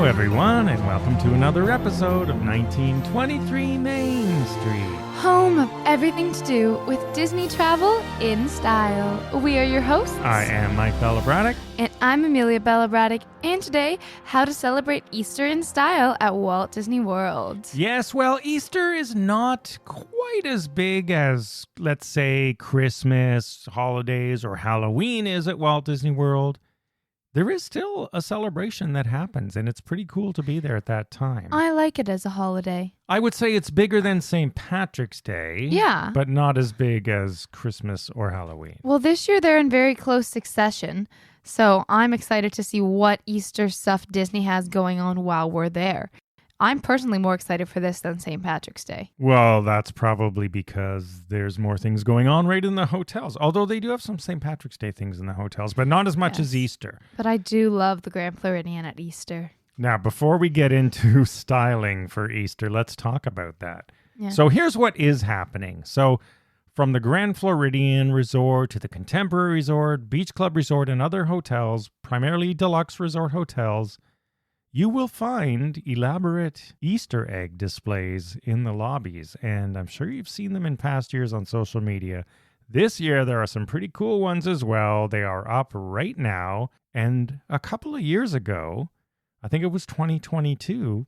Hello, everyone, and welcome to another episode of 1923 Main Street. Home of everything to do with Disney travel in style. We are your hosts. I am Mike Bellabraddock. And I'm Amelia Bellabraddock. And today, how to celebrate Easter in style at Walt Disney World. Yes, well, Easter is not quite as big as, let's say, Christmas, holidays, or Halloween is at Walt Disney World. There is still a celebration that happens, and it's pretty cool to be there at that time. I like it as a holiday. I would say it's bigger than St. Patrick's Day. Yeah. But not as big as Christmas or Halloween. Well, this year they're in very close succession, so I'm excited to see what Easter stuff Disney has going on while we're there. I'm personally more excited for this than St. Patrick's Day. Well, that's probably because there's more things going on right in the hotels. Although they do have some St. Patrick's Day things in the hotels, but not as much as Easter. But I do love the Grand Floridian at Easter. Now, before we get into styling for Easter, let's talk about that. Yeah. So here's what is happening. So from the Grand Floridian Resort to the Contemporary Resort, Beach Club Resort, and other hotels, primarily deluxe resort hotels, you will find elaborate Easter egg displays in the lobbies, and I'm sure you've seen them in past years on social media. This year, there are some pretty cool ones as well. They are up right now, and a couple of years ago, I think it was 2022,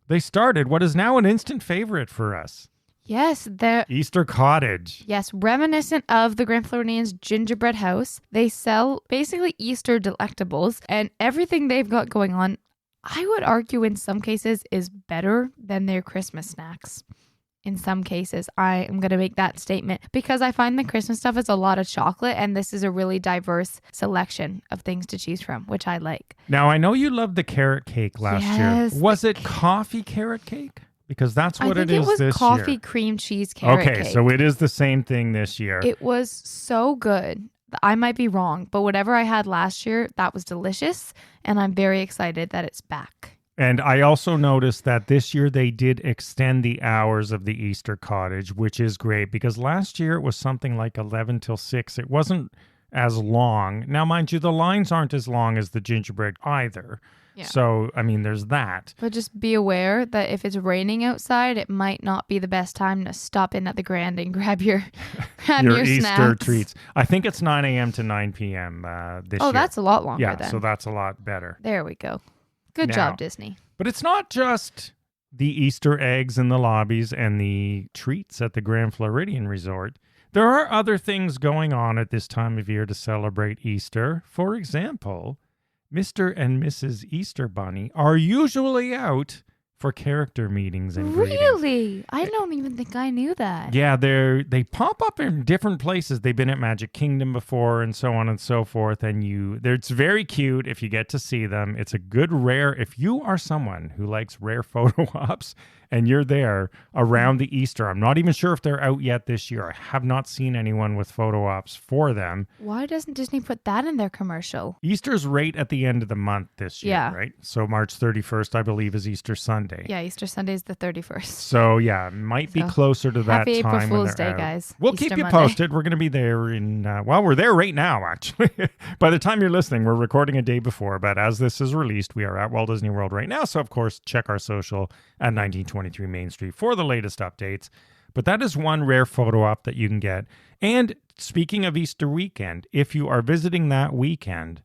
they started what is now an instant favorite for us. Yes, they're... Easter Cottage. Yes, reminiscent of the Grand Floridian's gingerbread house. They sell basically Easter delectables, and everything they've got going on, I would argue in some cases is better than their Christmas snacks. In some cases, I am going to make that statement because I find the Christmas stuff is a lot of chocolate, and this is a really diverse selection of things to choose from, which I like. Now, I know you loved the carrot cake last Yes. year. Was it coffee carrot cake? Because that's what it is this year. I think it was coffee cream cheese carrot cake. Okay, so it is the same thing this year. It was so good. I might be wrong, but whatever I had last year, that was delicious, and I'm very excited that it's back. And I also noticed that this year they did extend the hours of the Easter Cottage, which is great, because last year it was something like 11 till 6. It wasn't as long. Now, mind you, the lines aren't as long as the gingerbread either. Yeah. So, I mean, there's that. But just be aware that if it's raining outside, it might not be the best time to stop in at the Grand and grab your Easter snacks. treats. I think it's 9 a.m. to 9 p.m. This year. Oh, that's a lot longer then. Yeah, so that's a lot better. There we go. Good job, Disney. But it's not just the Easter eggs in the lobbies and the treats at the Grand Floridian Resort. There are other things going on at this time of year to celebrate Easter. For example, Mr. and Mrs. Easter Bunny are usually out for character meetings and greetings. Really? I don't even think I knew that. Yeah, they pop up in different places. They've been at Magic Kingdom before and so on and so forth. And it's very cute if you get to see them. It's a good rare, if you are someone who likes rare photo ops and you're there around the Easter. I'm not even sure if they're out yet this year. I have not seen anyone with photo ops for them. Why doesn't Disney put that in their commercial? Easter's right at the end of the month this year, right? So March 31st, I believe, is Easter Sunday. Yeah, Easter Sunday is the 31st. So yeah, it might be closer to that happy time. Happy April Fool's Day, guys. We'll Easter keep you Monday. posted. We're going to be there we're there right now, actually. By the time you're listening, we're recording a day before, but as this is released, we are at Walt Disney World right now. So of course, check our social at 1923 Main Street for the latest updates. But that is one rare photo op that you can get. And speaking of Easter weekend, if you are visiting that weekend,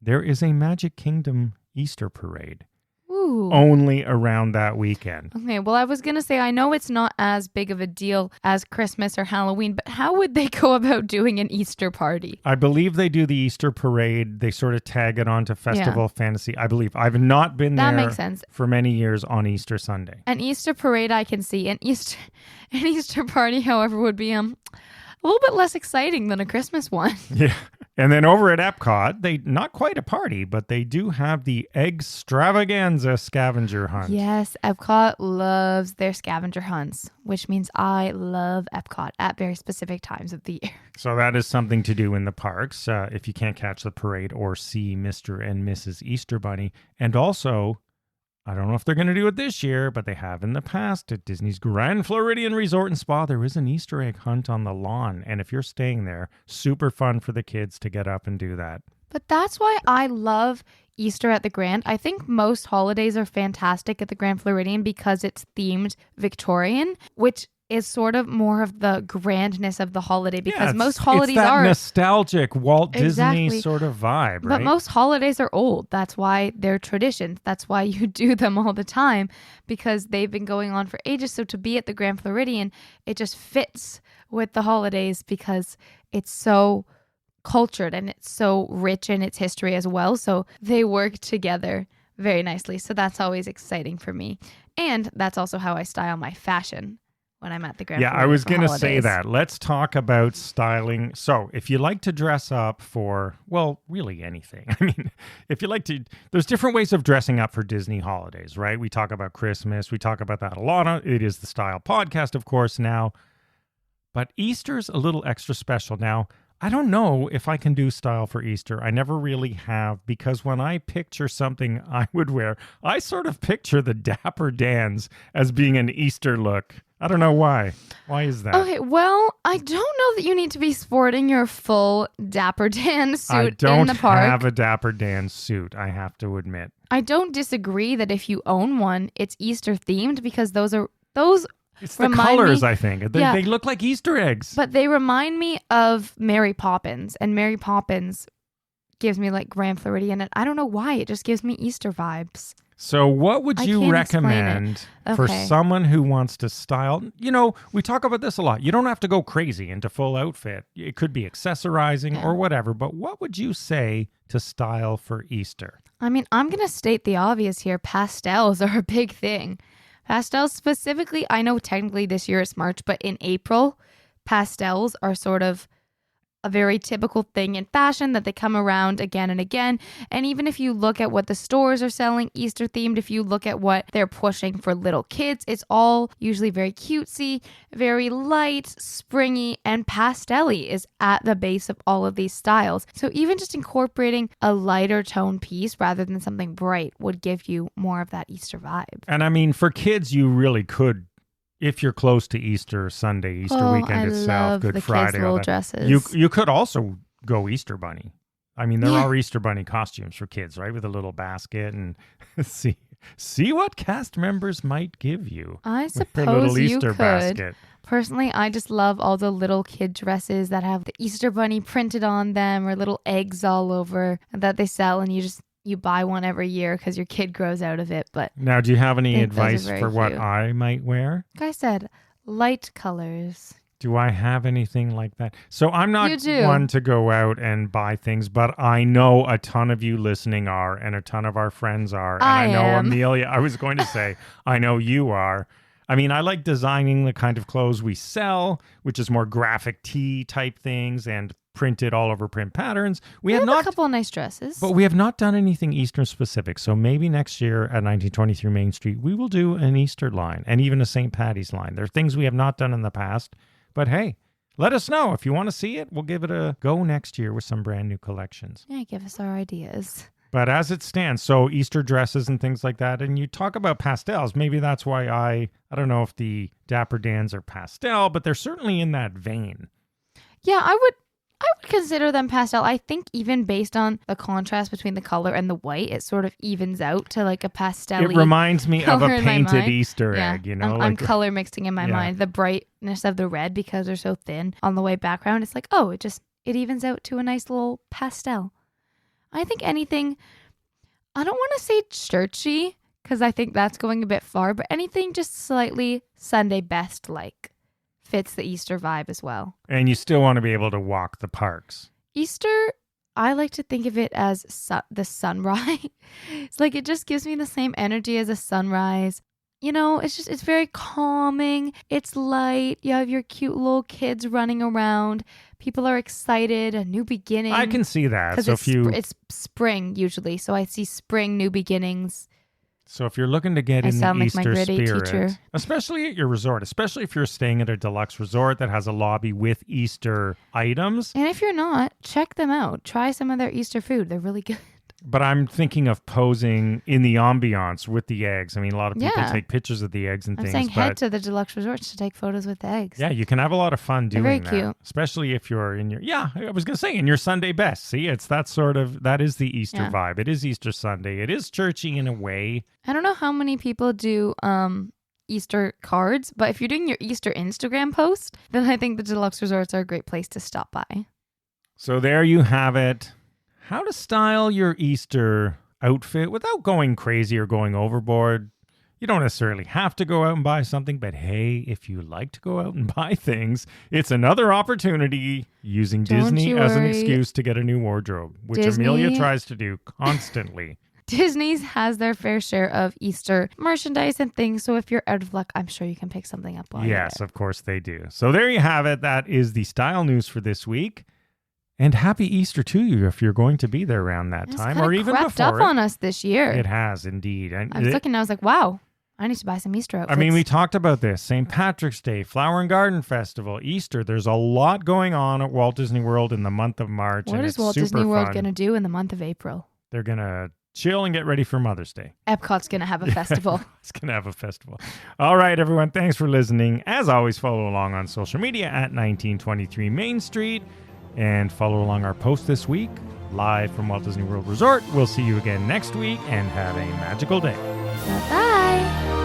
there is a Magic Kingdom Easter parade. Ooh. Only around that weekend. Okay, well, I was going to say, I know it's not as big of a deal as Christmas or Halloween, but how would they go about doing an Easter party? I believe they do the Easter parade. They sort of tag it onto Festival Fantasy. I believe. I've not been there makes sense. For many years on Easter Sunday. An Easter parade I can see. An Easter party, however, would be a little bit less exciting than a Christmas one. Yeah. And then over at Epcot, they not quite a party, but they do have the Egg-stravaganza Scavenger Hunt. Yes, Epcot loves their scavenger hunts, which means I love Epcot at very specific times of the year. So that is something to do in the parks if you can't catch the parade or see Mr. and Mrs. Easter Bunny. And also, I don't know if they're going to do it this year, but they have in the past at Disney's Grand Floridian Resort and Spa. There is an Easter egg hunt on the lawn. And if you're staying there, super fun for the kids to get up and do that. But that's why I love Easter at the Grand. I think most holidays are fantastic at the Grand Floridian because it's themed Victorian, which is sort of more of the grandness of the holiday because most holidays it's that are nostalgic Walt Disney Exactly. sort of vibe, right? But most holidays are old. That's why they're traditions. That's why you do them all the time because they've been going on for ages. So to be at the Grand Floridian, it just fits with the holidays because it's so cultured and it's so rich in its history as well. So they work together very nicely. So that's always exciting for me. And that's also how I style my fashion when I'm at the Grand Floridian. I was going to say holidays. that. Let's talk about styling. So if you like to dress up for, well, really anything. I mean, if you like to, there's different ways of dressing up for Disney holidays, right? We talk about Christmas. We talk about that a lot. It is the Style Podcast, of course, now. But Easter's a little extra special. Now, I don't know if I can do style for Easter. I never really have, because when I picture something I would wear, I sort of picture the Dapper Dans as being an Easter look. I don't know why. Why is that? Okay, well, I don't know that you need to be sporting your full Dapper Dan suit I don't in the park. have a Dapper Dan suit, I have to admit. I don't disagree that if you own one, it's Easter themed because those It's the remind colors, me- I think. Yeah. They look like Easter eggs. but they remind me of Mary Poppins, and Mary Poppins gives me like Grand Floridian, and I don't know why, it just gives me Easter vibes. So what would I you can't explain it. recommend for Okay. someone who wants to style? You know, we talk about this a lot. You don't have to go crazy into full outfit. It could be accessorizing Yeah. or whatever, but what would you say to style for Easter? I mean, I'm going to state the obvious here. Pastels are a big thing. Pastels specifically, I know technically this year it's March, but in April, pastels are sort of a very typical thing in fashion that they come around again and again. And even if you look at what the stores are selling Easter themed, if you look at what they're pushing for little kids, it's all usually very cutesy, very light, springy, and pastel-y is at the base of all of these styles. So even just incorporating a lighter tone piece rather than something bright would give you more of that Easter vibe. And I mean, for kids, you really could, if you're close to Easter Sunday, Easter weekend I itself, love Good the Friday, kids' all little that. dresses. You could also go Easter Bunny. I mean, there Yeah. are Easter Bunny costumes for kids, right? With a little basket and see what cast members might give you. I With their suppose little you Easter could. basket. Personally, I just love all the little kid dresses that have the Easter bunny printed on them or little eggs all over that they sell, and you buy one every year because your kid grows out of it. But Now, do you have any think those are advice very for what cute. I might wear? like I said, light colors. Do I have anything like that? So I'm not You do. one to go out and buy things, but I know a ton of you listening are, and a ton of our friends are. And I know am. Amelia, I was going to say, I know you are. I mean, I like designing the kind of clothes we sell, which is more graphic tee type things and printed all over print patterns. We have a couple of nice dresses. But we have not done anything Easter specific. So maybe next year at 1923 Main Street, we will do an Easter line and even a St. Patty's line. There are things we have not done in the past. But hey, let us know. If you want to see it, we'll give it a go next year with some brand new collections. Yeah, give us our ideas. But as it stands, so Easter dresses and things like that, and you talk about pastels, maybe that's why I don't know if the Dapper Dans are pastel, but they're certainly in that vein. Yeah, I would consider them pastel. I think even based on the contrast between the color and the white, it sort of evens out to like a pastel. It reminds me of a color in my painted mind. Easter Yeah, egg, you know? I'm color mixing in my Yeah. mind. The brightness of the red because they're so thin on the white background. It's like, oh, it evens out to a nice little pastel. I think anything, I don't want to say churchy because I think that's going a bit far, but anything just slightly Sunday best like fits the Easter vibe as well. And you still want to be able to walk the parks. Easter, I like to think of it as the sunrise. It's like it just gives me the same energy as a sunrise. You know, it's very calming. It's light. You have your cute little kids running around. People are excited. A new beginning. I can see that. because So it's spring usually. So I see spring, new beginnings. So if you're looking to get I in the sound like my Easter grade 8 spirit, teacher. especially at your resort, especially if you're staying at a deluxe resort that has a lobby with Easter items. And if you're not, check them out. Try some of their Easter food. They're really good. But I'm thinking of posing in the ambiance with the eggs. I mean, a lot of people Yeah. take pictures of the eggs and I'm things. saying but head to the deluxe resorts to take photos with the eggs. yeah, you can have a lot of fun They're doing very that. cute. Especially if you're in your, I was going to say in your Sunday best. See, it's that that is the Easter Yeah. vibe. It is Easter Sunday. It is churchy in a way. I don't know how many people do Easter cards, but if you're doing your Easter Instagram post, then I think the deluxe resorts are a great place to stop by. So there you have it. How to style your Easter outfit without going crazy or going overboard. You don't necessarily have to go out and buy something, but hey, if you like to go out and buy things, it's another opportunity using Don't Disney you as an worry. excuse to get a new wardrobe, which Disney- Amelia tries to do constantly. Disney's has their fair share of Easter merchandise and things, so if you're out of luck, I'm sure you can pick something up while you're Yes, there. of course they do. So there you have it. That is the style news for this week. And happy Easter to you if you're going to be there around that It's time kinda or even crept before up on us this year. It has indeed. And I was looking and I was like, wow, I need to buy some Easter outfits. I mean, we talked about this. St. Patrick's Day, Flower and Garden Festival, Easter. There's a lot going on at Walt Disney World in the month of March. What and is it's Walt super Disney World fun. going to do in the month of April? They're going to chill and get ready for Mother's Day. Epcot's going to have a festival. It's going to have a festival. All right, everyone. Thanks for listening. As always, follow along on social media at 1923 Main Street and follow along our post this week live from Walt Disney World Resort. We'll see you again next week and have a magical day. Bye-bye.